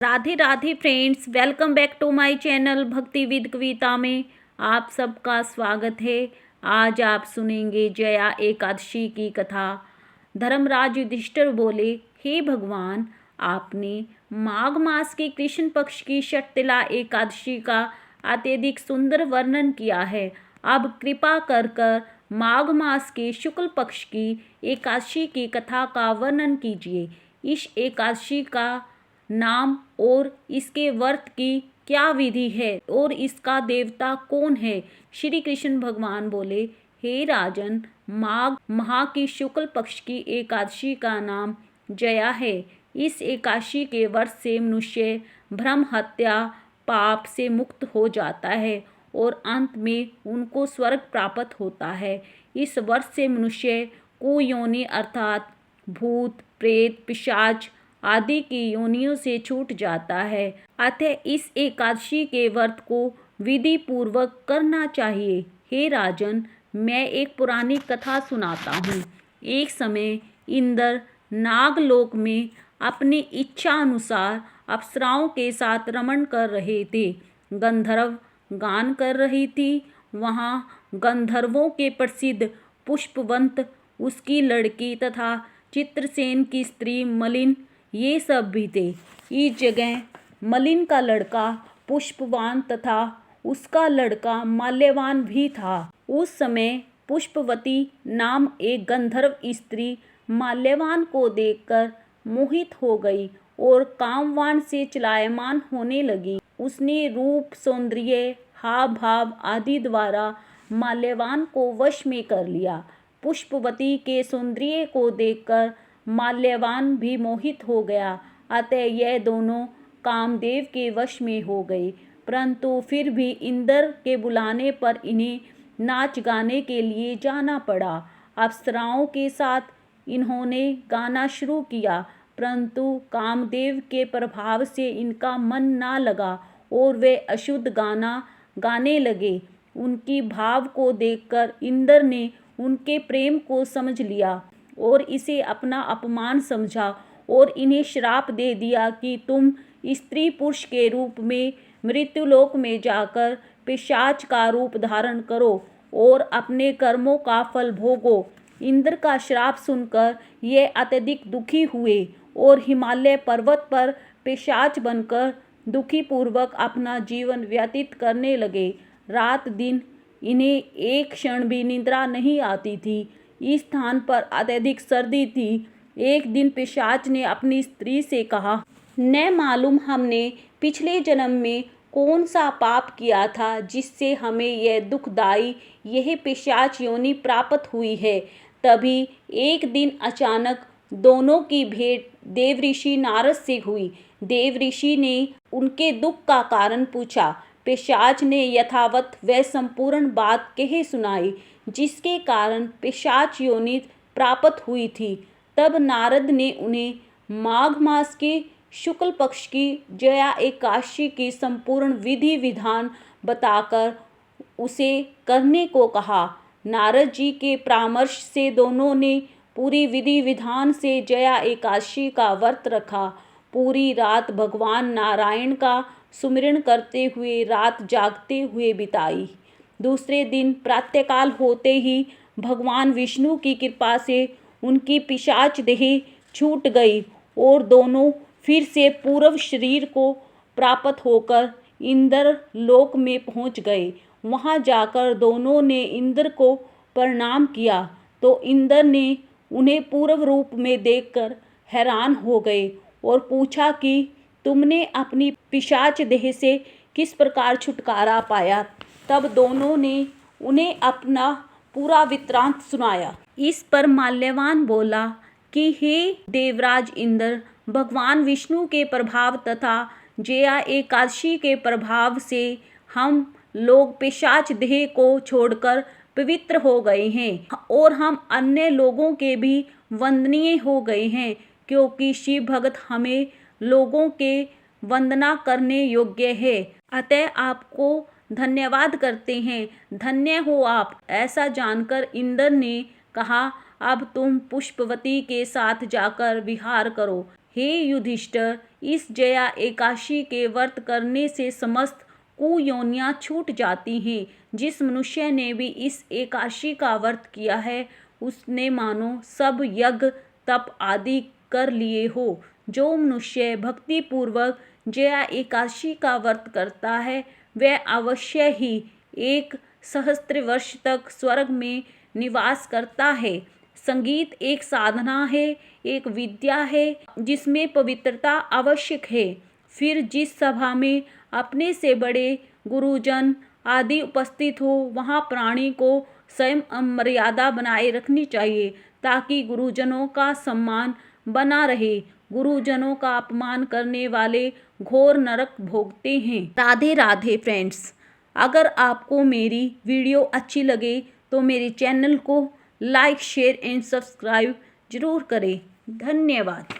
Radhe Radhe friends, welcome back to my channel Bhakti with Kavita में आप सबका स्वागत है। आज आप सुनेंगे जया एकादशी की कथा। धर्मराज युधिष्ठिर बोले, हे भगवान, आपने माघ मास के कृष्ण पक्ष की षटतिला एकादशी का अत्यधिक सुंदर वर्णन किया है। अब कृपा कर कर माघ मास के शुक्ल पक्ष की एकादशी की कथा का वर्णन कीजिए। इस एकादशी का नाम और इसके व्रत की क्या विधि है और इसका देवता कौन है। श्री कृष्ण भगवान बोले, हे राजन, माघ माह की शुक्ल पक्ष की एकादशी का नाम जया है। इस एकादशी के व्रत से मनुष्य भ्रम हत्या पाप से मुक्त हो जाता है और अंत में उनको स्वर्ग प्राप्त होता है। इस व्रत से मनुष्य कुयोनि अर्थात भूत प्रेत पिशाच आदि की योनियों से छूट जाता है। अतः इस एकादशी के व्रत को विधि पूर्वक करना चाहिए। हे राजन, मैं एक पुरानी कथा सुनाता हूँ। एक समय इंद्र नागलोक में अपनी इच्छा अनुसार अप्सराओं के साथ रमण कर रहे थे। गंधर्व गान कर रही थी। वहाँ गंधर्वों के प्रसिद्ध पुष्पवंत, उसकी लड़की तथा चित्रसेन की स्त्री मलिन, ये सब भी थे। इस जगह मलिन का लड़का पुष्पवान तथा उसका लड़का माल्यवान भी था। उस समय पुष्पवती नाम एक गंधर्व स्त्री माल्यवान को देखकर मोहित हो गई और कामवान से चलायमान होने लगी। उसने रूप सौंदर्य हाव भाव आदि द्वारा माल्यवान को वश में कर लिया। पुष्पवती के सौंदर्य को देखकर माल्यवान भी मोहित हो गया। अतः यह दोनों कामदेव के वश में हो गए। परंतु फिर भी इंद्र के बुलाने पर इन्हें नाच गाने के लिए जाना पड़ा। अप्सराओं के साथ इन्होंने गाना शुरू किया, परंतु कामदेव के प्रभाव से इनका मन ना लगा और वे अशुद्ध गाना गाने लगे। उनकी भाव को देखकर इंद्र ने उनके प्रेम को समझ लिया और इसे अपना अपमान समझा और इन्हें श्राप दे दिया कि तुम स्त्री पुरुष के रूप में मृत्युलोक में जाकर पिशाच का रूप धारण करो और अपने कर्मों का फल भोगो। इंद्र का श्राप सुनकर ये अत्यधिक दुखी हुए और हिमालय पर्वत पर पिशाच बनकर दुखी पूर्वक अपना जीवन व्यतीत करने लगे। रात दिन इन्हें एक क्षण भी निद्रा नहीं आती थी। इस स्थान पर अत्यधिक सर्दी थी। एक दिन पिशाच ने अपनी स्त्री से कहा, न मालूम हमने पिछले जन्म में कौन सा पाप किया था जिससे हमें यह दुखदाई यह पिशाच योनि प्राप्त हुई है। तभी एक दिन अचानक दोनों की भेंट देवऋषि नारद से हुई। देवऋषि ने उनके दुख का कारण पूछा। पिशाच ने यथावत वह संपूर्ण बात कह सुनाई जिसके कारण पिशाच योनि प्राप्त हुई थी। तब नारद ने उन्हें माघ मास के शुक्ल पक्ष की जया एकादशी की संपूर्ण विधि विधान बताकर उसे करने को कहा। नारद जी के परामर्श से दोनों ने पूरी विधि विधान से जया एकादशी का व्रत रखा। पूरी रात भगवान नारायण का सुमिरन करते हुए रात जागते हुए बिताई। दूसरे दिन प्रातःकाल होते ही भगवान विष्णु की कृपा से उनकी पिशाच देह छूट गई और दोनों फिर से पूर्व शरीर को प्राप्त होकर इंद्र लोक में पहुंच गए। वहां जाकर दोनों ने इंद्र को प्रणाम किया तो इंद्र ने उन्हें पूर्व रूप में देखकर हैरान हो गए और पूछा कि तुमने अपनी पिशाच देह से किस प्रकार छुटकारा पाया। तब दोनों ने उन्हें अपना पूरा वृत्तांत सुनाया। इस पर माल्यवान बोला कि हे देवराज इंद्र, भगवान विष्णु के प्रभाव तथा जया एकादशी के प्रभाव से हम लोग पिशाच देह को छोड़कर पवित्र हो गए हैं और हम अन्य लोगों के भी वंदनीय हो गए हैं, क्योंकि शिव भक्त हमें लोगों के वंदना करने योग्य है। अतः आपको धन्यवाद करते हैं। धन्य हो आप। ऐसा जानकर इंद्र ने कहा, अब तुम पुष्पवती के साथ जाकर विहार करो। हे युधिष्ठिर, इस जया एकादशी के व्रत करने से समस्त कुयोनियां छूट जाती हैं। जिस मनुष्य ने भी इस एकादशी का व्रत किया है उसने मानो सब यज्ञ तप आदि कर लिए हो। जो मनुष्य भक्ति पूर्वक जया एकादशी का व्रत करता है वह अवश्य ही 1 सहस्त्र वर्ष तक स्वर्ग में निवास करता है। संगीत एक साधना है, एक विद्या है जिसमें पवित्रता आवश्यक है। फिर जिस सभा में अपने से बड़े गुरुजन आदि उपस्थित हो वहाँ प्राणी को स्वयं मर्यादा बनाए रखनी चाहिए ताकि गुरुजनों का सम्मान बना रहे। गुरुजनों का अपमान करने वाले घोर नरक भोगते हैं। राधे राधे फ्रेंड्स। अगर आपको मेरी वीडियो अच्छी लगे तो मेरे चैनल को लाइक शेयर एंड सब्सक्राइब जरूर करें। धन्यवाद।